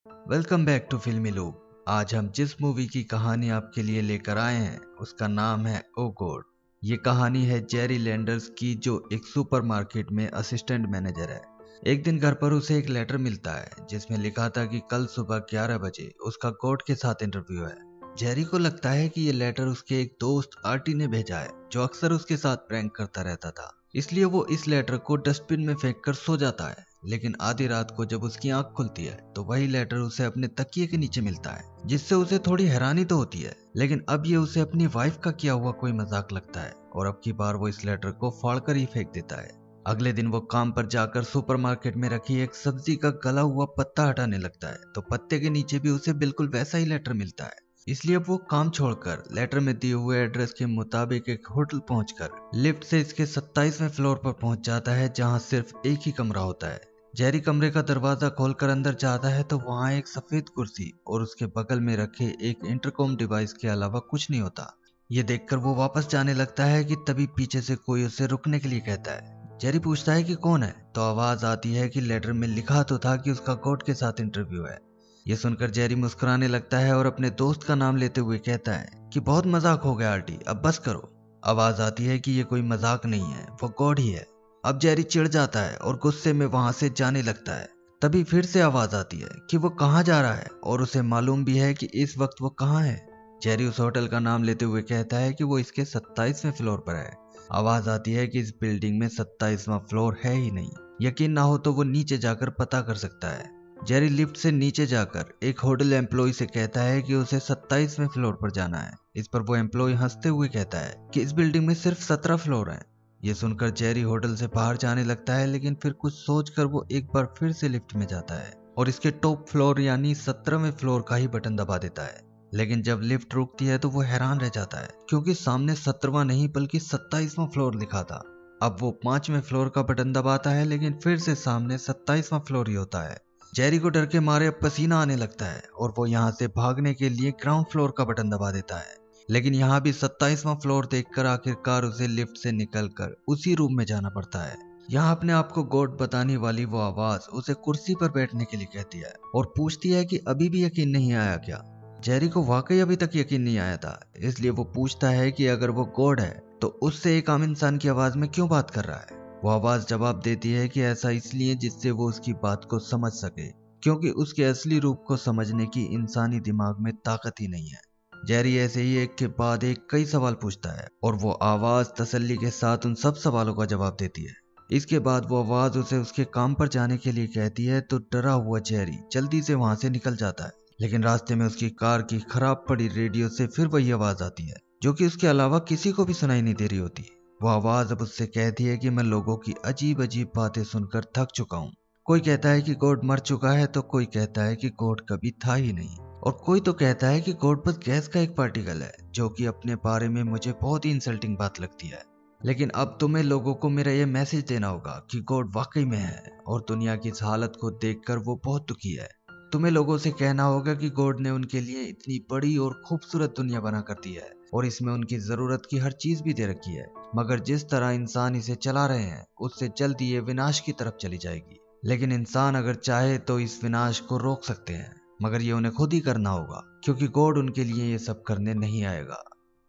Welcome back to फिल्मी loop. आज हम जिस मूवी की कहानी आपके लिए लेकर आए हैं उसका नाम है ओ गॉड। ये कहानी है जेरी लैंडर्स की, जो एक सुपरमार्केट में असिस्टेंट मैनेजर है। एक दिन घर पर उसे एक लेटर मिलता है जिसमें लिखा था कि कल सुबह 11 बजे उसका गॉड के साथ इंटरव्यू है। जेरी को लगता है कि ये लेटर उसके एक दोस्त आर्टी ने भेजा है, जो अक्सर उसके साथ प्रैंक करता रहता था। इसलिए वो इस लेटर को डस्टबिन में फेंक कर सो जाता है। लेकिन आधी रात को जब उसकी आंख खुलती है तो वही लेटर उसे अपने तकिए के नीचे मिलता है, जिससे उसे थोड़ी हैरानी तो होती है, लेकिन अब ये उसे अपनी वाइफ का किया हुआ कोई मजाक लगता है और अब की बार वो इस लेटर को फाड़कर ही फेंक देता है। अगले दिन वो काम पर जाकर सुपरमार्केट में रखी एक सब्जी का गला हुआ पत्ता हटाने लगता है, तो पत्ते के नीचे भी उसे बिल्कुल वैसा ही लेटर मिलता है। इसलिए अब वो काम छोड़कर लेटर में दिए हुए एड्रेस के मुताबिक एक होटल पहुंचकर लिफ्ट से इसके 27वें फ्लोर पर पहुंच जाता है, जहां सिर्फ एक ही कमरा होता है। जेरी कमरे का दरवाजा खोलकर अंदर जाता है तो वहां एक सफेद कुर्सी और उसके बगल में रखे एक इंटरकॉम डिवाइस के अलावा कुछ नहीं होता। ये देखकर वो वापस जाने लगता है कि तभी पीछे से कोई उसे रुकने के लिए कहता है। जेरी पूछता है कि कौन है, तो आवाज आती है कि लेटर में लिखा तो था कि उसका कोर्ट के साथ इंटरव्यू है। ये सुनकर जेरी मुस्कुराने लगता है और अपने दोस्त का नाम लेते हुए कहता है कि बहुत मजाक हो गया आर्टी, अब बस करो। आवाज आती है कि ये कोई मजाक नहीं है, वो गॉड ही है। अब जेरी चिढ़ जाता है और गुस्से में वहां से जाने लगता है। तभी फिर से आवाज आती है कि वो कहाँ जा रहा है और उसे मालूम भी है कि इस वक्त वो कहाँ है। जेरी उस होटल का नाम लेते हुए कहता है कि वो इसके 27वें फ्लोर पर है। आवाज आती है कि इस बिल्डिंग में 27वां फ्लोर है ही नहीं। यकीन ना हो तो वो नीचे जाकर पता कर सकता है। जेरी लिफ्ट से नीचे जाकर एक होटल एम्प्लॉय से कहता है कि उसे 27वें फ्लोर पर जाना है। इस पर वो एम्प्लॉय हंसते हुए कहता है कि इस बिल्डिंग में सिर्फ 17 फ्लोर हैं। ये सुनकर जेरी होटल से बाहर जाने लगता है, लेकिन फिर कुछ सोचकर वो एक बार फिर से लिफ्ट में जाता है और इसके टॉप फ्लोर यानी 17वें फ्लोर का ही बटन दबा देता है। लेकिन जब लिफ्ट रुकती है तो वो हैरान रह जाता है, क्योंकि सामने 17वां नहीं बल्कि 27वां फ्लोर लिखा था। अब वो 5वें फ्लोर का बटन दबाता है, लेकिन फिर से सामने 27वां फ्लोर ही होता है। जेरी को डर के मारे अब पसीना आने लगता है और वो यहाँ से भागने के लिए ग्राउंड फ्लोर का बटन दबा देता है। लेकिन यहाँ भी 27वां फ्लोर देखकर आखिरकार उसे लिफ्ट से निकलकर उसी रूम में जाना पड़ता है। यहाँ अपने आप को गॉड बताने वाली वो आवाज उसे कुर्सी पर बैठने के लिए कहती है और पूछती है कि अभी भी यकीन नहीं आया क्या। जेरी को वाकई अभी तक यकीन नहीं आया था, इसलिए वो पूछता है कि अगर वो गॉड है तो उससे एक आम इंसान की आवाज में क्यों बात कर रहा है। वो आवाज जवाब देती है कि ऐसा इसलिए जिससे वो उसकी बात को समझ सके, क्योंकि उसके असली रूप को समझने की इंसानी दिमाग में ताकत ही नहीं है। जेरी ऐसे ही एक के बाद एक कई सवाल पूछता है और वो आवाज तसल्ली के साथ उन सब सवालों का जवाब देती है। इसके बाद वो आवाज उसे उसके काम पर जाने के लिए कहती है, तो डरा हुआ जेरी जल्दी से वहां से निकल जाता है। लेकिन रास्ते में उसकी कार की खराब पड़ी रेडियो से फिर वही आवाज आती है, जो कि उसके अलावा किसी को भी सुनाई नहीं दे रही होती। वो आवाज अब उससे कहती है कि मैं लोगों की अजीब अजीब बातें सुनकर थक चुका हूँ। कोई कहता है कि गॉड मर चुका है, तो कोई कहता है कि गॉड कभी था ही नहीं, और कोई तो कहता है कि गॉड बस गैस का एक पार्टिकल है, जो कि अपने बारे में मुझे बहुत ही इंसल्टिंग बात लगती है। लेकिन अब तुम्हें लोगों को मेरा यह मैसेज देना होगा कि गॉड वाकई में है और दुनिया की इस हालत को देखकर वो बहुत दुखी है। तुम्हें लोगों से कहना होगा कि गॉड ने उनके लिए इतनी बड़ी और खूबसूरत दुनिया बना कर दी है और इसमें उनकी जरूरत की हर चीज भी दे रखी है, मगर जिस तरह इंसान इसे चला रहे हैं उससे जल्द ये विनाश की तरफ चली जाएगी। लेकिन इंसान अगर चाहे तो इस विनाश को रोक सकते हैं, मगर ये उन्हें खुद ही करना होगा, क्योंकि गॉड उनके लिए ये सब करने नहीं आएगा।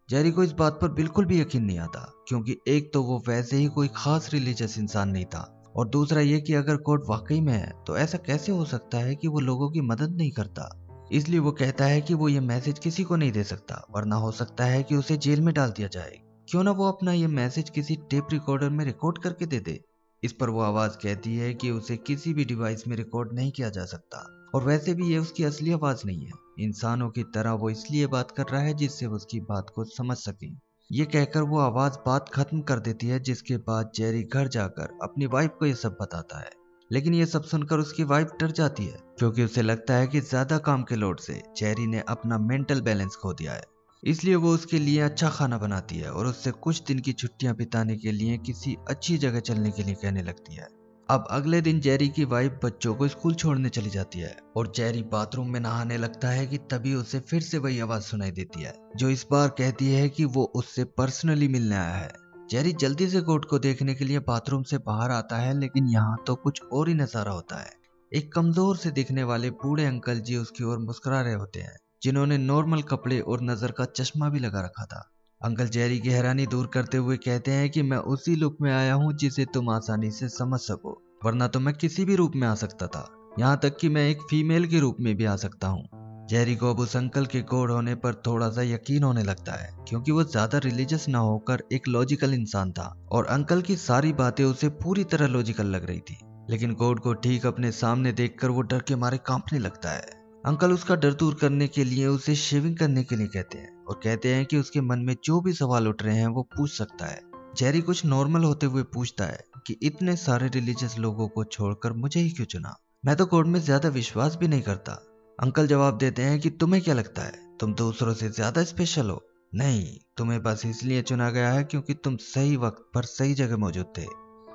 जेरी को इस बात पर बिल्कुल भी यकीन नहीं आता, क्योंकि एक तो वो वैसे ही कोई खास रिलीजियस इंसान नहीं था, और दूसरा ये कि अगर गॉड वाकई में है तो ऐसा कैसे हो सकता है कि वो लोगों की मदद नहीं करता। इसलिए वो कहता है कि वो ये मैसेज किसी को नहीं दे सकता, वरना हो सकता है कि उसे जेल में डाल दिया जाए। क्यों ना वो अपना ये मैसेज किसी टेप रिकॉर्डर में रिकॉर्ड करके दे दे। इस पर वो आवाज कहती है कि उसे किसी भी डिवाइस में रिकॉर्ड नहीं किया जा सकता, और वैसे भी ये उसकी असली आवाज नहीं है। इंसानों की तरह वो इसलिए बात कर रहा है जिससे वो उसकी बात को समझ सके। ये कहकर वो आवाज बात खत्म कर देती है, जिसके बाद जेरी घर जाकर अपनी वाइफ को ये सब बताता है। लेकिन ये सब सुनकर उसकी वाइफ डर जाती है, क्योंकि उसे लगता है कि ज्यादा काम के लोड से जेरी ने अपना मेंटल बैलेंस खो दिया है। इसलिए वो उसके लिए अच्छा खाना बनाती है और उससे कुछ दिन की छुट्टियां बिताने के लिए किसी अच्छी जगह चलने के लिए कहने लगती है। अब अगले दिन जेरी की वाइफ बच्चों को स्कूल छोड़ने चली जाती है और जेरी बाथरूम में नहाने लगता है कि तभी उसे फिर से वही आवाज सुनाई देती है, जो इस बार कहती है कि वो उससे पर्सनली मिलने आया है। जेरी जल्दी से गॉड को देखने के लिए बाथरूम से बाहर आता है, लेकिन यहाँ तो कुछ और ही नजारा होता है। एक कमजोर से दिखने वाले बूढ़े अंकल जी उसकी ओर मुस्कुरा रहे होते हैं, जिन्होंने नॉर्मल कपड़े और नजर का चश्मा भी लगा रखा था। अंकल जेरी की हैरानी दूर करते हुए कहते हैं कि मैं उसी लुक में आया हूँ जिसे तुम आसानी से समझ सको, वरना तो मैं किसी भी रूप में आ सकता था, यहाँ तक कि मैं एक फीमेल के रूप में भी आ सकता हूँ। जेरी को अब उस अंकल के गॉड होने पर थोड़ा सा यकीन होने लगता है, क्योंकि वो ज्यादा रिलीजियस ना होकर एक लॉजिकल इंसान था और अंकल की सारी बातें उसे पूरी तरह लॉजिकल लग रही थी। लेकिन गॉड को ठीक अपने सामने देखकर वो डर के मारे कांपने लगता है। अंकल उसका डर दूर करने के लिए उसे शेविंग करने के लिए कहते हैं और कहते हैं कि उसके मन में जो भी सवाल उठ रहे हैं वो पूछ सकता है। जेरी कुछ नॉर्मल होते हुए पूछता है कि इतने सारे रिलीजियस लोगों को छोड़कर मुझे ही क्यों चुना, मैं तो गॉड में ज्यादा विश्वास भी नहीं करता। अंकल जवाब देते हैं कि तुम्हें क्या लगता है, तुम दूसरों से ज्यादा स्पेशल हो? नहीं, तुम्हें बस इसलिए चुना गया है क्योंकि तुम सही वक्त पर सही जगह मौजूद थे।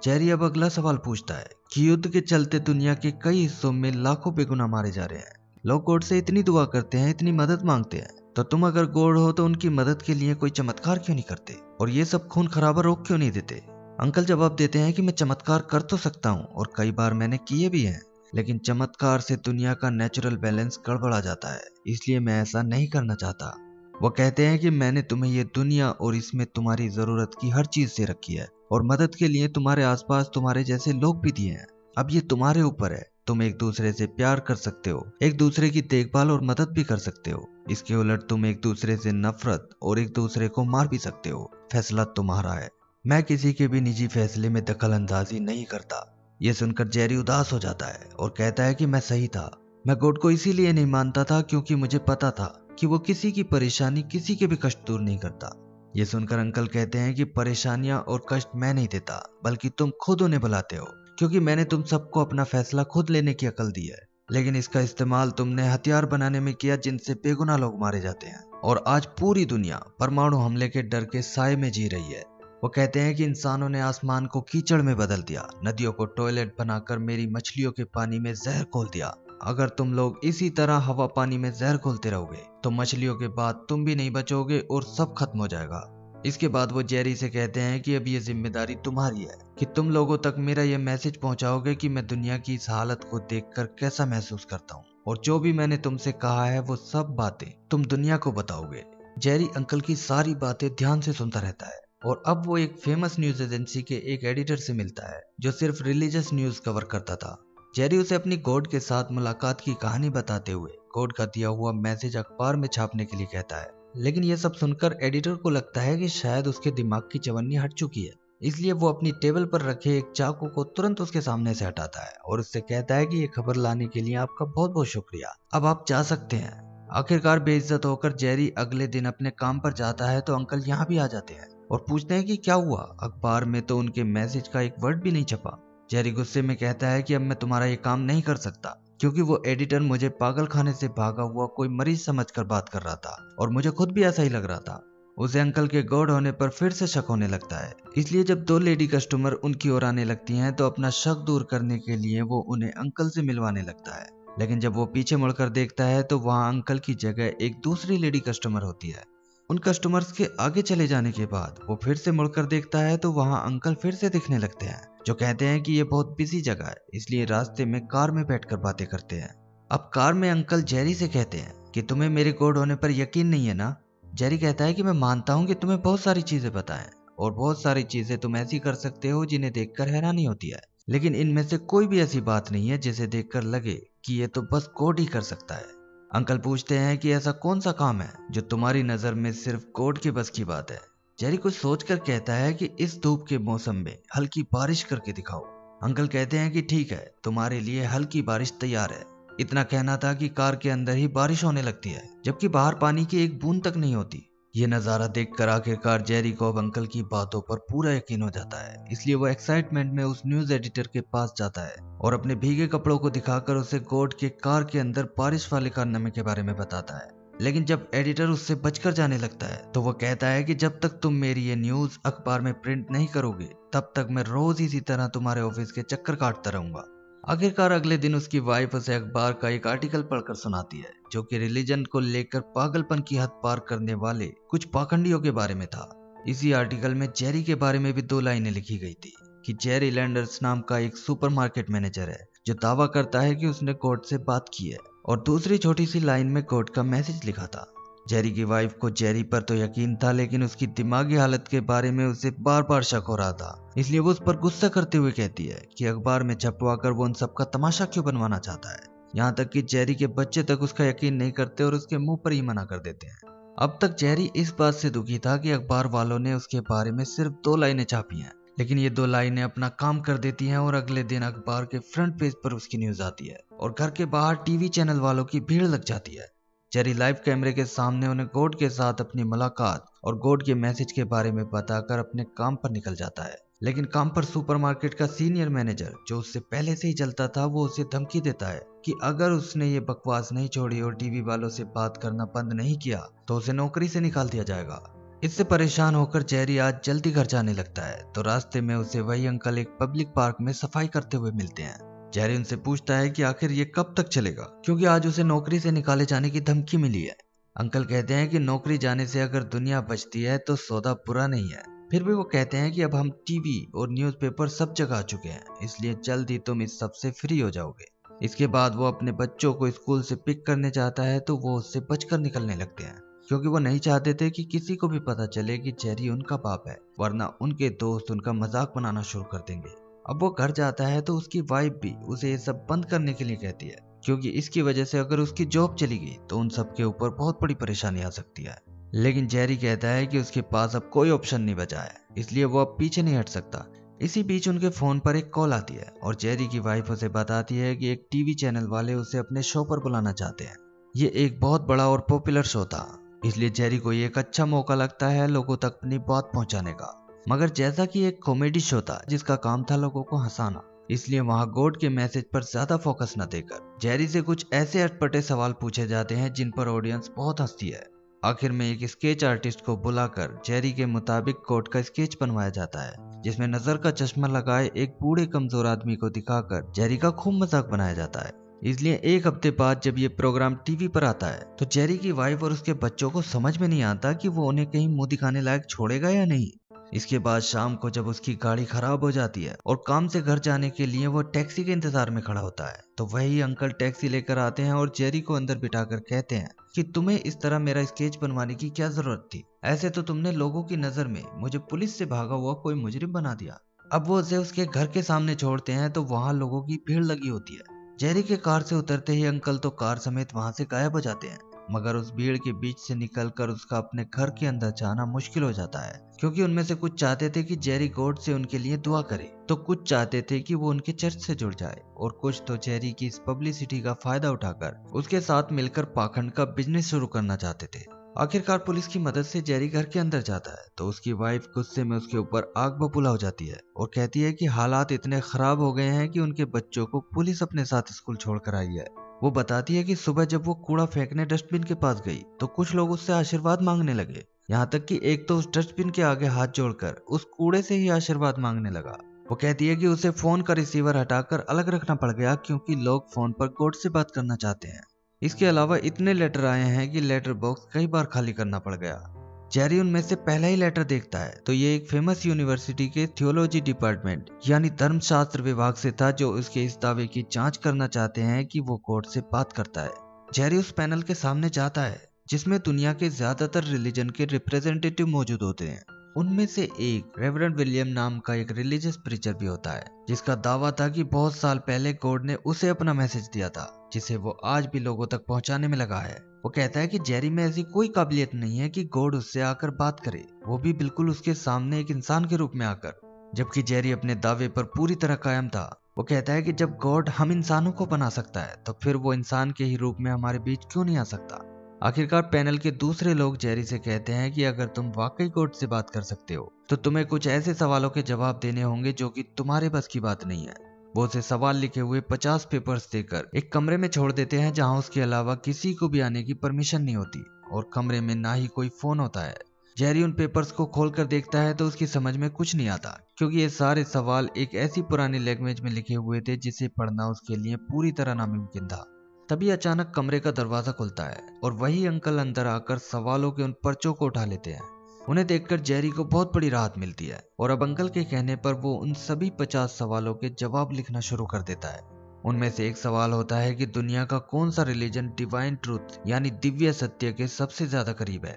जेरी अब अगला सवाल पूछता है कि युद्ध के चलते दुनिया के कई हिस्सों में लाखों बेगुनाह मारे जा रहे हैं, लोग गॉड से इतनी दुआ करते हैं, इतनी मदद मांगते हैं, तो तुम अगर गॉड हो तो उनकी मदद के लिए कोई चमत्कार क्यों नहीं करते और ये सब खून खराबा रोक क्यों नहीं देते? अंकल जवाब देते हैं कि मैं चमत्कार कर तो सकता हूँ और कई बार मैंने किए भी हैं, लेकिन चमत्कार से दुनिया का नेचुरल बैलेंस गड़बड़ा जाता है, इसलिए मैं ऐसा नहीं करना चाहता। वो कहते हैं कि मैंने तुम्हें ये दुनिया और इसमें तुम्हारी जरूरत की हर चीज से रखी है और मदद के लिए तुम्हारे आसपास तुम्हारे जैसे लोग भी दिए हैं। अब ये तुम्हारे ऊपर है, तुम एक दूसरे से प्यार कर सकते हो, एक दूसरे की देखभाल और मदद भी कर सकते हो। इसके उलट तुम एक दूसरे से नफरत और एक दूसरे को मार भी सकते हो। फैसला तुम्हारा है। मैं किसी के भी निजी फैसले में दखल अंदाजी नहीं करता। ये सुनकर जेरी उदास हो जाता है और कहता है कि मैं सही था। मैं गॉड को इसीलिए नहीं मानता था क्योंकि मुझे पता था कि वो किसी की परेशानी, किसी के भी कष्ट दूर नहीं करता। ये सुनकर अंकल कहते हैं कि परेशानियां और कष्ट मैं नहीं देता, बल्कि तुम खुद उन्हें बुलाते हो, क्योंकि मैंने तुम सबको अपना फैसला खुद लेने की अकल दी है। लेकिन इसका इस्तेमाल तुमने हथियार बनाने में किया जिनसे बेगुनाह लोग मारे जाते हैं, और आज पूरी दुनिया परमाणु हमले के डर के साए में जी रही है। वो कहते हैं कि इंसानों ने आसमान को कीचड़ में बदल दिया, नदियों को टॉयलेट बनाकर मेरी मछलियों के पानी में जहर घोल दिया। अगर तुम लोग इसी तरह हवा पानी में जहर घोलते रहोगे तो मछलियों के बाद तुम भी नहीं बचोगे और सब खत्म हो जाएगा। इसके बाद वो जेरी से कहते हैं कि अब ये जिम्मेदारी तुम्हारी है कि तुम लोगों तक मेरा ये मैसेज पहुंचाओगे कि मैं दुनिया की इस हालत को देखकर कैसा महसूस करता हूँ, और जो भी मैंने तुमसे कहा है वो सब बातें तुम दुनिया को बताओगे। जेरी अंकल की सारी बातें ध्यान से सुनता रहता है और अब वो एक फेमस न्यूज एजेंसी के एक एडिटर से मिलता है जो सिर्फ रिलीजियस न्यूज कवर करता था। जेरी उसे अपनी गॉड के साथ मुलाकात की कहानी बताते हुए गॉड का दिया हुआ मैसेज अखबार में छापने के लिए कहता है। लेकिन यह सब सुनकर एडिटर को लगता है कि शायद उसके दिमाग की चवन्नी हट चुकी है, इसलिए वो अपनी टेबल पर रखे एक चाकू को तुरंत उसके सामने से हटाता है और उससे कहता है कि ये खबर लाने के लिए आपका बहुत बहुत शुक्रिया, अब आप जा सकते हैं। आखिरकार बेइज्जत होकर जेरी अगले दिन अपने काम पर जाता है तो अंकल यहाँ भी आ जाते हैं और पूछते हैं कि क्या हुआ, अखबार में तो उनके मैसेज का एक वर्ड भी नहीं छपा। जेरी गुस्से में कहता है कि अब मैं तुम्हारा ये काम नहीं कर सकता, क्योंकि वो एडिटर मुझे पागल खाने से भागा हुआ कोई मरीज समझकर बात कर रहा था और मुझे खुद भी ऐसा ही लग रहा था। उसे अंकल के गॉड होने पर फिर से शक होने लगता है, इसलिए जब दो लेडी कस्टमर उनकी ओर आने लगती हैं तो अपना शक दूर करने के लिए वो उन्हें अंकल से मिलवाने लगता है। लेकिन जब वो पीछे मुड़कर देखता है तो वहाँ अंकल की जगह एक दूसरी लेडी कस्टमर होती है। उन कस्टमर्स के आगे चले जाने के बाद वो फिर से मुड़कर देखता है तो वहाँ अंकल फिर से दिखने लगते हैं, जो कहते हैं कि ये बहुत बिजी जगह है, इसलिए रास्ते में कार में बैठकर बातें करते हैं। अब कार में अंकल जेरी से कहते हैं कि तुम्हें मेरे गॉड होने पर यकीन नहीं है ना? जेरी कहता है कि मैं मानता हूँ कि तुम्हें बहुत सारी चीजें पता है और बहुत सारी चीजें तुम ऐसी कर सकते हो जिन्हें देखकर हैरानी होती है, लेकिन इनमें से कोई भी ऐसी बात नहीं है जिसे देखकर लगे कि ये तो बस गॉड ही कर सकता है। अंकल पूछते हैं कि ऐसा कौन सा काम है जो तुम्हारी नजर में सिर्फ गॉड के बस की बात है? जेरी कुछ सोचकर कहता है कि इस धूप के मौसम में हल्की बारिश करके दिखाओ। अंकल कहते हैं कि ठीक है, तुम्हारे लिए हल्की बारिश तैयार है। इतना कहना था कि कार के अंदर ही बारिश होने लगती है, जबकि बाहर पानी की एक बूंद तक नहीं होती। ये नजारा देखकर आखिरकार जेरी को अब अंकल की बातों पर पूरा यकीन हो जाता है, इसलिए वो एक्साइटमेंट में उस न्यूज एडिटर के पास जाता है और अपने भीगे कपड़ों को दिखाकर उसे गॉड के कार के अंदर बारिश वाले कारनामे के बारे में बताता है। लेकिन जब एडिटर उससे बचकर जाने लगता है तो वो कहता है कि जब तक तुम मेरी ये न्यूज अखबार में प्रिंट नहीं करोगे तब तक मैं रोज इसी तरह तुम्हारे ऑफिस के चक्कर काटता रहूंगा। आखिरकार अगले दिन उसकी वाइफ उसे अखबार का एक आर्टिकल पढ़कर सुनाती है जो कि रिलीजन को लेकर पागलपन की हद पार करने वाले कुछ पाखंडियों के बारे में था। इसी आर्टिकल में जेरी के बारे में भी 2 लाइनें लिखी गई थी कि जेरी लैंडर्स नाम का एक सुपरमार्केट मैनेजर है जो दावा करता है कि उसने गॉड से बात की है, और दूसरी छोटी सी लाइन में गॉड का मैसेज लिखा था। जेरी की वाइफ को जेरी पर तो यकीन था, लेकिन उसकी दिमागी हालत के बारे में उसे बार बार शक हो रहा था। इसलिए वो उस पर गुस्सा करते हुए कहती है कि अखबार में छपवाकर वो उन सबका तमाशा क्यों बनवाना चाहता है। यहाँ तक कि जेरी के बच्चे तक उसका यकीन नहीं करते और उसके मुंह पर ही मना कर देते हैं। अब तक जेरी इस बात से दुखी था कि अखबार वालों ने उसके बारे में सिर्फ 2 लाइनें छापी हैं, लेकिन ये 2 लाइनें अपना काम कर देती हैं और अगले दिन अखबार के फ्रंट पेज पर उसकी न्यूज आती है और घर के बाहर टीवी चैनल वालों की भीड़ लग जाती है। जेरी लाइव कैमरे के सामने उन्हें गॉड के साथ अपनी मुलाकात और गॉड के मैसेज के बारे में बताकर अपने काम पर निकल जाता है। लेकिन काम पर सुपरमार्केट का सीनियर मैनेजर, जो उससे पहले से ही चलता था, वो उसे धमकी देता है कि अगर उसने ये बकवास नहीं छोड़ी और टीवी वालों से बात करना बंद नहीं किया तो उसे नौकरी से निकाल दिया जाएगा। इससे परेशान होकर जेरी आज जल्दी घर जाने लगता है, तो रास्ते में उसे वही अंकल एक पब्लिक पार्क में सफाई करते हुए मिलते हैं। जेरी उनसे पूछता है कि आखिर ये कब तक चलेगा, क्योंकि आज उसे नौकरी से निकाले जाने की धमकी मिली है। अंकल कहते हैं कि नौकरी जाने से अगर दुनिया बचती है तो सौदा बुरा नहीं है। फिर भी वो कहते हैं कि अब हम टीवी और न्यूज़पेपर सब जगह आ चुके हैं, इसलिए जल्द ही तुम इस सब से फ्री हो जाओगे। इसके बाद वो अपने बच्चों को स्कूल से पिक करने चाहता है, तो वो उससे बचकर निकलने लगते हैं, क्योंकि वो नहीं चाहते थे कि किसी को भी पता चले कि जेरी उनका बाप है, वरना उनके दोस्त उनका मजाक बनाना शुरू कर देंगे। अब वो घर जाता है तो उसकी वाइफ भी उसे ये सब बंद करने के लिए कहती है, क्योंकि इसकी वजह से अगर उसकी जॉब चली गई तो उन सब के ऊपर बहुत बड़ी परेशानी आ सकती है। लेकिन जेरी कहता है कि उसके पास अब कोई ऑप्शन नहीं बचा है, इसलिए वो अब पीछे नहीं हट सकता। इसी बीच उनके फोन पर एक कॉल आती है और जेरी की वाइफ उसे बताती है कि एक टीवी चैनल वाले उसे अपने शो पर बुलाना चाहते हैं। ये एक बहुत बड़ा और पॉपुलर शो था, इसलिए जेरी को ये एक अच्छा मौका लगता है लोगों तक अपनी बात पहुंचाने का। मगर जैसा कि एक कॉमेडी शो था जिसका काम था लोगों को हंसाना, इसलिए वहां गॉड के मैसेज पर ज्यादा फोकस न देकर जेरी से कुछ ऐसे अटपटे सवाल पूछे जाते हैं जिन पर ऑडियंस बहुत हंसती है। आखिर में एक स्केच आर्टिस्ट को बुलाकर जेरी के मुताबिक गॉड का स्केच बनवाया जाता है, जिसमें नजर का चश्मा लगाए एक बूढ़े कमजोर आदमी को दिखाकर जेरी का खूब मजाक बनाया जाता है। इसलिए एक हफ्ते बाद जब ये प्रोग्राम टीवी पर आता है तो जेरी की वाइफ और उसके बच्चों को समझ में नहीं आता कि वो उन्हें कहीं मुंह दिखाने लायक छोड़ेगा या नहीं। इसके बाद शाम को जब उसकी गाड़ी खराब हो जाती है और काम से घर जाने के लिए वो टैक्सी के इंतजार में खड़ा होता है, तो वही अंकल टैक्सी लेकर आते हैं और जेरी को अंदर बिठाकर कहते हैं कि तुम्हें इस तरह मेरा स्केच बनवाने की क्या जरूरत थी, ऐसे तो तुमने लोगों की नजर में मुझे पुलिस से भागा हुआ कोई मुजरिम बना दिया। अब वो उसे उसके घर के सामने छोड़ते हैं तो वहाँ लोगों की भीड़ लगी होती है। जेरी के कार से उतरते ही अंकल तो कार समेत वहां से गायब हो जाते हैं, मगर उस भीड़ के बीच से निकलकर उसका अपने घर के अंदर जाना मुश्किल हो जाता है, क्योंकि उनमें से कुछ चाहते थे कि जेरी गॉड से उनके लिए दुआ करे, तो कुछ चाहते थे कि वो उनके चर्च से जुड़ जाए, और कुछ तो जेरी की इस पब्लिसिटी का फायदा उठाकर उसके साथ मिलकर पाखंड का बिजनेस शुरू करना चाहते थे। आखिरकार पुलिस की मदद से जेरी घर के अंदर जाता है तो उसकी वाइफ गुस्से में उसके ऊपर आग बबूला हो जाती है और कहती है कि हालात इतने खराब हो गए हैं कि उनके बच्चों को पुलिस अपने साथ स्कूल छोड़कर आई है। वो बताती है कि सुबह जब वो कूड़ा फेंकने डस्टबिन के पास गई तो कुछ लोग उससे आशीर्वाद मांगने लगे, यहाँ तक कि एक तो उस डस्टबिन के आगे हाथ जोड़कर उस कूड़े से ही आशीर्वाद मांगने लगा। वो कहती है कि उसे फोन का रिसीवर हटाकर अलग रखना पड़ गया, क्योंकि लोग फोन पर गॉड से बात करना चाहते हैं। इसके अलावा इतने लेटर आए हैं कि लेटर बॉक्स कई बार खाली करना पड़ गया। जेरी उनमें से पहला ही लेटर देखता है तो ये एक फेमस यूनिवर्सिटी के थियोलॉजी डिपार्टमेंट यानी धर्मशास्त्र विभाग से था, जो उसके इस दावे की जांच करना चाहते हैं कि वो गॉड से बात करता है। जेरी उस पैनल के सामने जाता है जिसमें दुनिया के ज्यादातर रिलीजन के रिप्रेजेंटेटिव मौजूद होते हैं। उनमें से एक रेवरेंड विलियम नाम का एक रिलीजियस प्रीचर भी होता है, जिसका दावा था कि बहुत साल पहले गॉड ने उसे अपना मैसेज दिया था, जिसे वो आज भी लोगों तक पहुंचाने में लगा है। वो कहता है कि जेरी में ऐसी कोई काबिलियत नहीं है कि गॉड उससे आकर बात करे, वो भी बिल्कुल उसके सामने एक इंसान के रूप में आकर। जबकि जेरी अपने दावे पर पूरी तरह कायम था। वो कहता है कि जब गॉड हम इंसानों को बना सकता है तो फिर वो इंसान के ही रूप में हमारे बीच क्यों नहीं आ सकता। आखिरकार पैनल के दूसरे लोग जेरी से कहते हैं कि अगर तुम वाकई गॉड से बात कर सकते हो तो तुम्हें कुछ ऐसे सवालों के जवाब देने होंगे जो कि तुम्हारे बस की बात नहीं है। वो उसे सवाल लिखे हुए 50 पेपर्स देकर एक कमरे में छोड़ देते हैं, जहां उसके अलावा किसी को भी आने की परमिशन नहीं होती और कमरे में ना ही कोई फोन होता है। जेरी उन पेपर्स को खोलकर देखता है तो उसकी समझ में कुछ नहीं आता, क्योंकि ये सारे सवाल एक ऐसी पुरानी लैंग्वेज में लिखे हुए थे जिसे पढ़ना उसके लिए पूरी तरह नामुमकिन था। तभी अचानक कमरे का दरवाजा खुलता है और वही अंकल अंदर आकर सवालों के उन पर्चों को उठा लेते हैं। उन्हें देखकर जेरी को बहुत बड़ी राहत मिलती है और अब अंकल के कहने पर वो उन सभी 50 सवालों के जवाब लिखना शुरू कर देता है। उनमें से एक सवाल होता है कि दुनिया का कौन सा रिलीजन डिवाइन ट्रूथ यानी दिव्य सत्य के सबसे ज्यादा करीब है।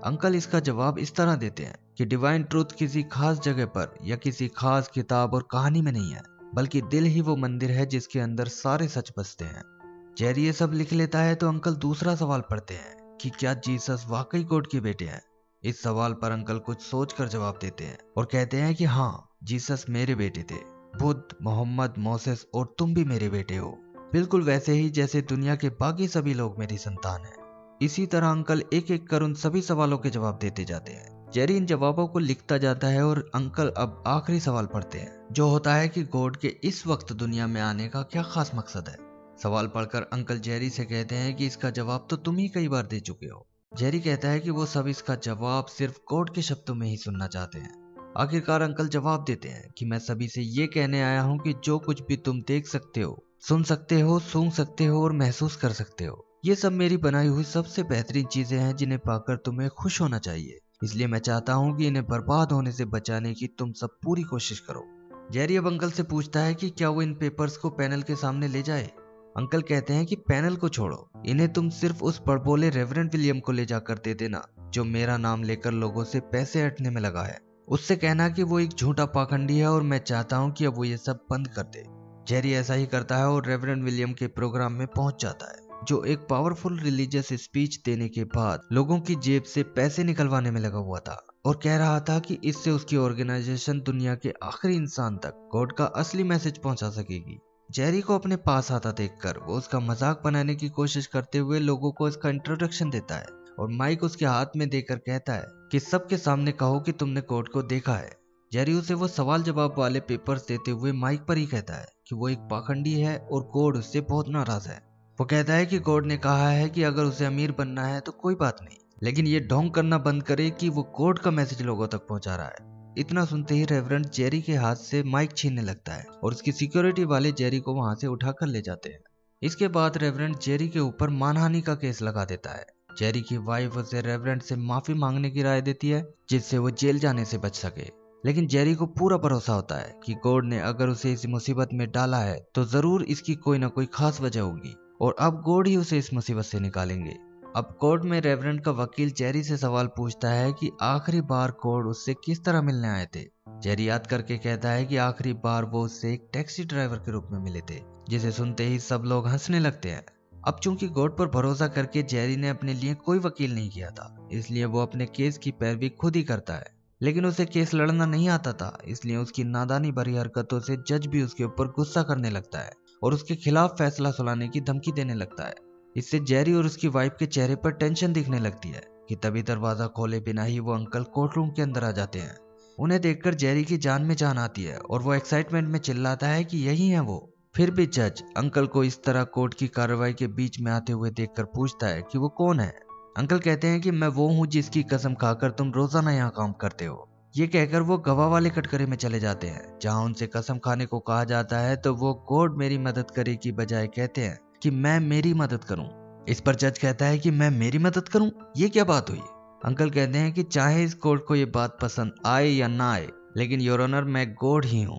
अंकल इसका जवाब इस तरह देते हैं कि डिवाइन ट्रूथ किसी खास जगह पर या किसी खास किताब और कहानी में नहीं है, बल्कि दिल ही वो मंदिर है जिसके अंदर सारे सच बसते हैं। जेरी ये सब लिख लेता है तो अंकल दूसरा सवाल पढ़ते हैं कि क्या जीसस वाकई गॉड के बेटे हैं। इस सवाल पर अंकल कुछ सोचकर जवाब देते हैं और कहते हैं कि हाँ, जीसस मेरे बेटे थे। बुद्ध, मोहम्मद, मोसेस और तुम भी मेरे बेटे हो, बिल्कुल वैसे ही जैसे दुनिया के बाकी सभी लोग मेरी संतान हैं। इसी तरह अंकल एक एक कर उन सभी सवालों के जवाब देते जाते हैं। जेरी इन जवाबों को लिखता जाता है और अंकल अब आखिरी सवाल पढ़ते हैं, जो होता है कि गॉड के इस वक्त दुनिया में आने का क्या खास मकसद है। सवाल पढ़कर अंकल जेरी से कहते हैं कि इसका जवाब तो तुम ही कई बार दे चुके हो। जेरी कहता है कि वो सब इसका जवाब सिर्फ गॉड के शब्दों में ही सुनना चाहते हैं। आखिरकार अंकल जवाब देते हैं कि मैं सभी से ये कहने आया हूँ कि जो कुछ भी तुम देख सकते हो, सुन सकते हो, सूंघ सकते हो और महसूस कर सकते हो, ये सब मेरी बनाई हुई सबसे बेहतरीन चीजें हैं जिन्हें पाकर तुम्हें खुश होना चाहिए। इसलिए मैं चाहता हूँ कि इन्हें बर्बाद होने से बचाने की तुम सब पूरी कोशिश करो। जेरी अब अंकल से पूछता है कि क्या वो इन पेपर्स को पैनल के सामने ले जाए। अंकल कहते हैं कि पैनल को छोड़ो, इन्हें तुम सिर्फ उस बड़बोले रेवरेंड विलियम को ले जाकर दे देना जो मेरा नाम लेकर लोगों से पैसे ऐंठने में लगा है। उससे कहना कि वो एक झूठा पाखंडी है और मैं चाहता हूँ कि अब वो ये सब बंद कर दे। जेरी ऐसा ही करता है और रेवरेंड विलियम के प्रोग्राम में पहुंच जाता है, जो एक पावरफुल रिलीजियस स्पीच देने के बाद लोगों की जेब से पैसे निकलवाने में लगा हुआ था और कह रहा था कि इससे उसकी ऑर्गेनाइजेशन दुनिया के आखिरी इंसान तक गॉड का असली मैसेज पहुंचा सकेगी। जेरी को अपने पास आता देखकर वो उसका मजाक बनाने की कोशिश करते हुए लोगों को इसका इंट्रोडक्शन देता है और माइक उसके हाथ में देकर कहता है कि सबके सामने कहो कि तुमने गॉड को देखा है। जेरी उसे वो सवाल जवाब वाले पेपर्स देते हुए माइक पर ही कहता है कि वो एक पाखंडी है और गॉड उससे बहुत नाराज है। वो कहता है कि गॉड ने कहा है कि अगर उसे अमीर बनना है तो कोई बात नहीं, लेकिन ये ढोंग करना बंद करे कि वो गॉड का मैसेज लोगों तक पहुंचा रहा है। इतना सुनते ही रेवरेंड जेरी के हाथ से माइक छीनने लगता है और उसकी सिक्योरिटी वाले जेरी को वहां से उठाकर ले जाते हैं। इसके बाद रेवरेंड जेरी के ऊपर मानहानि का केस लगा देता है। जेरी की वाइफ उसे रेवरेंड से माफी मांगने की राय देती है जिससे वो जेल जाने से बच सके, लेकिन जेरी को पूरा भरोसा होता है कि गॉड ने अगर उसे इस मुसीबत में डाला है तो जरूर इसकी कोई ना कोई खास वजह होगी और अब गॉड ही उसे इस मुसीबत से निकालेंगे। अब कोर्ट में रेवरेंड का वकील जेरी से सवाल पूछता है कि आखिरी बार गॉड उससे किस तरह मिलने आए थे। जेरी याद करके कहता है कि आखिरी बार वो उससे एक टैक्सी ड्राइवर के रूप में मिले थे, जिसे सुनते ही सब लोग हंसने लगते हैं। अब चूंकि गॉड पर भरोसा करके जेरी ने अपने लिए कोई वकील नहीं किया था, इसलिए वो अपने केस की पैरवी खुद ही करता है, लेकिन उसे केस लड़ना नहीं आता था, इसलिए उसकी नादानी भरी हरकतों से जज भी उसके ऊपर गुस्सा करने लगता है और उसके खिलाफ फैसला सुनाने की धमकी देने लगता है। इससे जेरी और उसकी वाइफ के चेहरे पर टेंशन दिखने लगती है कि तभी दरवाजा खोले बिना ही वो अंकल कोर्ट रूम के अंदर आ जाते हैं। उन्हें देखकर जेरी की जान में जान आती है और वो एक्साइटमेंट में चिल्लाता है कि यही है वो। फिर भी जज अंकल को इस तरह कोर्ट की कार्रवाई के बीच में आते हुए देखकर पूछता है कि वो कौन है। अंकल कहते हैं कि मैं वो हूँ जिसकी कसम खाकर तुम रोजाना यहाँ काम करते हो। ये कहकर वो गवाह वाले कटघरे में चले जाते हैं, जहाँ उनसे कसम खाने को कहा जाता है तो वो गॉड मेरी मदद करे की बजाय कहते हैं कि मैं मेरी मदद करूं। इस पर जज कहता है कि मैं मेरी मदद करूं, ये क्या बात हुई। अंकल कहते हैं कि चाहे इस कोर्ट को ये बात पसंद आए या ना आए, लेकिन योर ऑनर मैं गॉड ही हूं।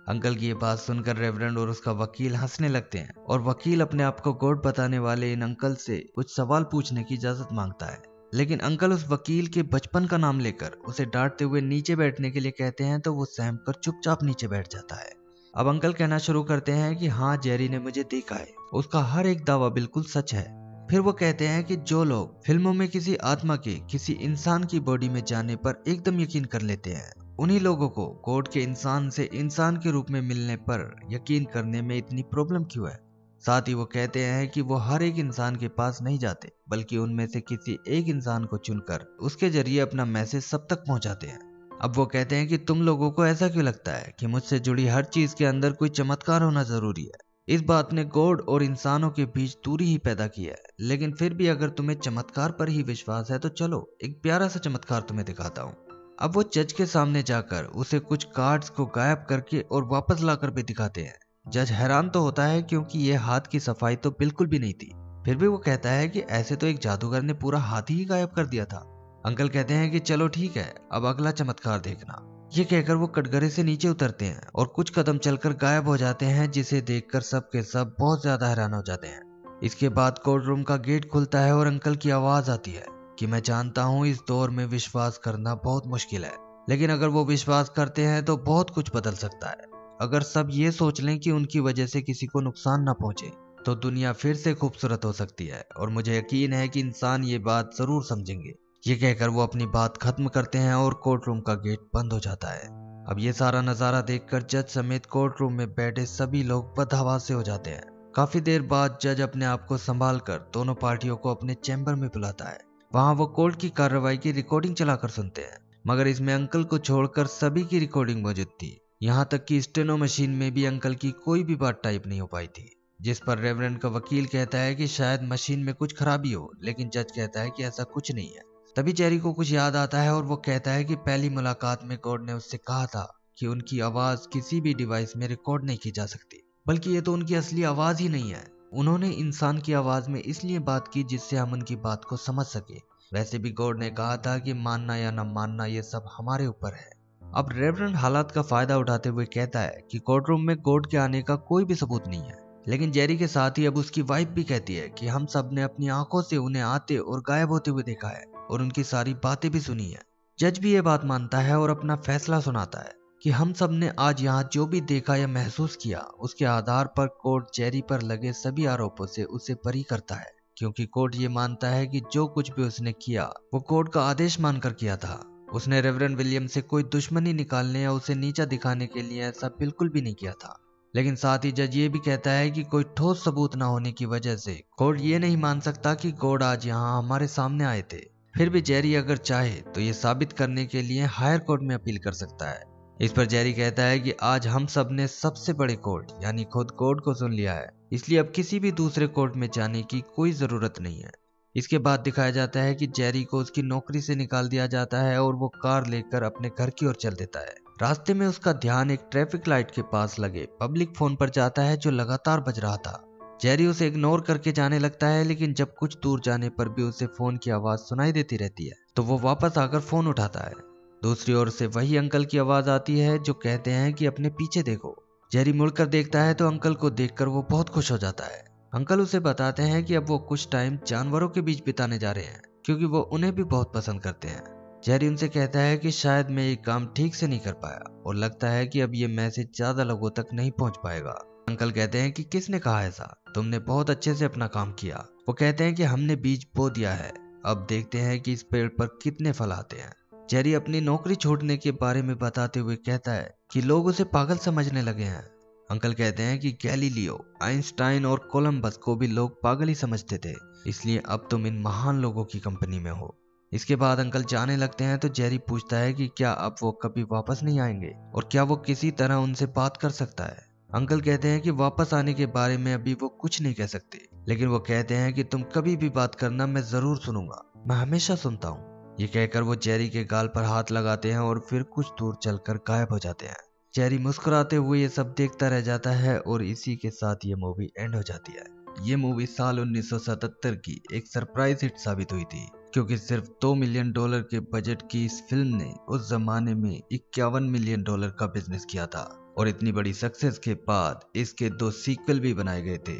अंकल की ये बात सुनकर रेवरेंड और उसका वकील हंसने लगते हैं और वकील अपने आप को गॉड बताने वाले इन अंकल से कुछ सवाल पूछने की इजाजत मांगता है, लेकिन अंकल उस वकील के बचपन का नाम लेकर उसे डांटते हुए नीचे बैठने के लिए कहते हैं तो वो सहम कर चुपचाप नीचे बैठ जाता है। अब अंकल कहना शुरू करते हैं कि हाँ, जेरी ने मुझे देखा है, उसका हर एक दावा बिल्कुल सच है। फिर वो कहते हैं कि जो लोग फिल्मों में किसी आत्मा के किसी इंसान की बॉडी में जाने पर एकदम यकीन कर लेते हैं, उन्हीं लोगों को गॉड के इंसान से इंसान के रूप में मिलने पर यकीन करने में इतनी प्रॉब्लम क्यों है। साथ ही वो कहते हैं कि वो हर एक इंसान के पास नहीं जाते, बल्कि उनमें से किसी एक इंसान को चुनकर उसके जरिए अपना मैसेज सब तक पहुंचाते हैं। अब वो कहते हैं कि तुम लोगों को ऐसा क्यों लगता है कि मुझसे जुड़ी हर चीज के अंदर कोई चमत्कार होना जरूरी है। इस बात ने गॉड और इंसानों के बीच दूरी ही पैदा की है, लेकिन फिर भी अगर तुम्हें चमत्कार पर ही विश्वास है तो चलो एक प्यारा सा चमत्कार तुम्हें दिखाता हूँ। अब वो जज के सामने जाकर उसे कुछ कार्ड्स को गायब करके और वापस लाकर भी दिखाते हैं। जज हैरान तो होता है क्योंकि ये हाथ की सफाई तो बिल्कुल भी नहीं थी। फिर भी वो कहता है कि ऐसे तो एक जादूगर ने पूरा हाथ ही गायब कर दिया था। अंकल कहते हैं कि चलो ठीक है, अब अगला चमत्कार देखना। ये कहकर वो कटघरे से नीचे उतरते हैं और कुछ कदम चलकर गायब हो जाते हैं, जिसे देखकर सब के सब बहुत ज्यादा हैरान हो जाते हैं। इसके बाद कोर्ट रूम का गेट खुलता है और अंकल की आवाज आती है कि मैं जानता हूँ इस दौर में विश्वास करना बहुत मुश्किल है, लेकिन अगर वो विश्वास करते हैं तो बहुत कुछ बदल सकता है। अगर सब ये सोच लें कि उनकी वजह से किसी को नुकसान ना पहुंचे तो दुनिया फिर से खूबसूरत हो सकती है, और मुझे यकीन है कि इंसान ये बात जरूर समझेंगे। ये कहकर वो अपनी बात खत्म करते हैं और कोर्ट रूम का गेट बंद हो जाता है। अब ये सारा नजारा देखकर जज समेत कोर्ट रूम में बैठे सभी लोग बदहवास से हो जाते हैं। काफी देर बाद जज अपने आप को संभाल कर दोनों पार्टियों को अपने चैम्बर में बुलाता है। वहां वो कोर्ट की कार्रवाई की रिकॉर्डिंग चलाकर सुनते हैं, मगर इसमें अंकल को छोड़कर सभी की रिकॉर्डिंग मौजूद थी। यहाँ तक कि स्टेनो मशीन में भी अंकल की कोई भी बात टाइप नहीं हो पाई थी, जिस पर रेवरेंड का वकील कहता है कि शायद मशीन में कुछ खराबी हो, लेकिन जज कहता है कि ऐसा कुछ नहीं है। तभी जेरी को कुछ याद आता है और वो कहता है कि पहली मुलाकात में गॉड ने उससे कहा था कि उनकी आवाज किसी भी डिवाइस में रिकॉर्ड नहीं की जा सकती, बल्कि ये तो उनकी असली आवाज ही नहीं है। उन्होंने इंसान की आवाज में इसलिए बात की जिससे हम उनकी बात को समझ सके। वैसे भी गॉड ने कहा था कि मानना या न मानना ये सब हमारे ऊपर है। अब रेवरेंड हालात का फायदा उठाते हुए कहता है कि कोर्ट रूम में गॉड के आने का कोई भी सबूत नहीं है, लेकिन जेरी के साथ ही अब उसकी वाइफ भी कहती है कि हम सब ने अपनी आंखों से उन्हें आते और गायब होते हुए देखा है और उनकी सारी बातें भी सुनी है। जज भी ये बात मानता है और अपना फैसला सुनाता है कि हम सब ने आज यहाँ जो भी देखा या महसूस किया उसके आधार पर कोर्ट जेरी पर लगे सभी आरोपों से उसे बरी करता है, क्योंकि कोर्ट ये मानता है कि जो कुछ भी उसने किया वो कोर्ट का आदेश मानकर किया था। उसने रेवरेंड विलियम से कोई दुश्मनी निकालने या उसे नीचा दिखाने के लिए ऐसा बिल्कुल भी नहीं किया था। लेकिन साथ ही जज ये भी कहता है कि कोई ठोस सबूत न होने की वजह से कोर्ट ये नहीं मान सकता कि गॉड आज यहाँ हमारे सामने आए थे। फिर भी जेरी अगर चाहे तो ये साबित करने के लिए हायर कोर्ट में अपील कर सकता है। इस पर जेरी कहता है कि आज हम सब ने सबसे बड़े कोर्ट यानी खुद कोर्ट को सुन लिया है, इसलिए अब किसी भी दूसरे कोर्ट में जाने की कोई जरूरत नहीं है। इसके बाद दिखाया जाता है कि जेरी को उसकी नौकरी से निकाल दिया जाता है और वो कार लेकर अपने घर की ओर चल देता है। रास्ते में उसका ध्यान एक ट्रैफिक लाइट के पास लगे पब्लिक फोन पर जाता है जो लगातार बज रहा था। जेरी उसे इग्नोर करके जाने लगता है, लेकिन जब कुछ दूर जाने पर भी उसे फोन की आवाज सुनाई देती रहती है तो वो वापस आकर फोन उठाता है। दूसरी ओर से वही अंकल की आवाज आती है जो कहते हैं कि अपने पीछे देखो। जेरी मुड़कर देखता है तो अंकल को देखकर वो बहुत खुश हो जाता है। अंकल उसे बताते हैं कि अब वो कुछ टाइम जानवरों के बीच बिताने जा रहे हैं, क्योंकि वो उन्हें भी बहुत पसंद करते हैं। जेरी उनसे कहता है कि शायद मैं ये काम ठीक से नहीं कर पाया और लगता है कि अब ये मैसेज ज्यादा लोगों तक नहीं पहुंच पाएगा। अंकल कहते हैं कि किसने कहा ऐसा, तुमने बहुत अच्छे से अपना काम किया। वो कहते हैं कि हमने बीज बो दिया है, अब देखते हैं कि इस पेड़ पर कितने फल आते हैं। जेरी अपनी नौकरी छोड़ने के बारे में बताते हुए कहता है कि लोग उसे पागल समझने लगे हैं। अंकल कहते हैं कि गैलीलियो, आइंस्टाइन और कोलंबस को भी लोग पागल ही समझते थे, इसलिए अब तुम इन महान लोगों की कंपनी में हो। इसके बाद अंकल जाने लगते हैं तो जेरी पूछता है कि क्या अब वो कभी वापस नहीं आएंगे और क्या वो किसी तरह उनसे बात कर सकता है। अंकल कहते हैं कि वापस आने के बारे में अभी वो कुछ नहीं कह सकते, लेकिन वो कहते हैं कि तुम कभी भी बात करना, मैं जरूर सुनूंगा, मैं हमेशा सुनता हूँ। ये कहकर वो जेरी के गाल पर हाथ लगाते हैं और फिर कुछ दूर चलकर गायब हो जाते हैं। जेरी मुस्कुराते हुए ये सब देखता रह जाता है और इसी के साथ ये मूवी एंड हो जाती है। ये मूवी साल 1977 की एक सरप्राइज हिट साबित हुई थी, क्योंकि सिर्फ $2 मिलियन के बजट की इस फिल्म ने उस जमाने में $51 मिलियन का बिजनेस किया था, और इतनी बड़ी सक्सेस के बाद इसके 2 सीक्वल भी बनाए गए थे।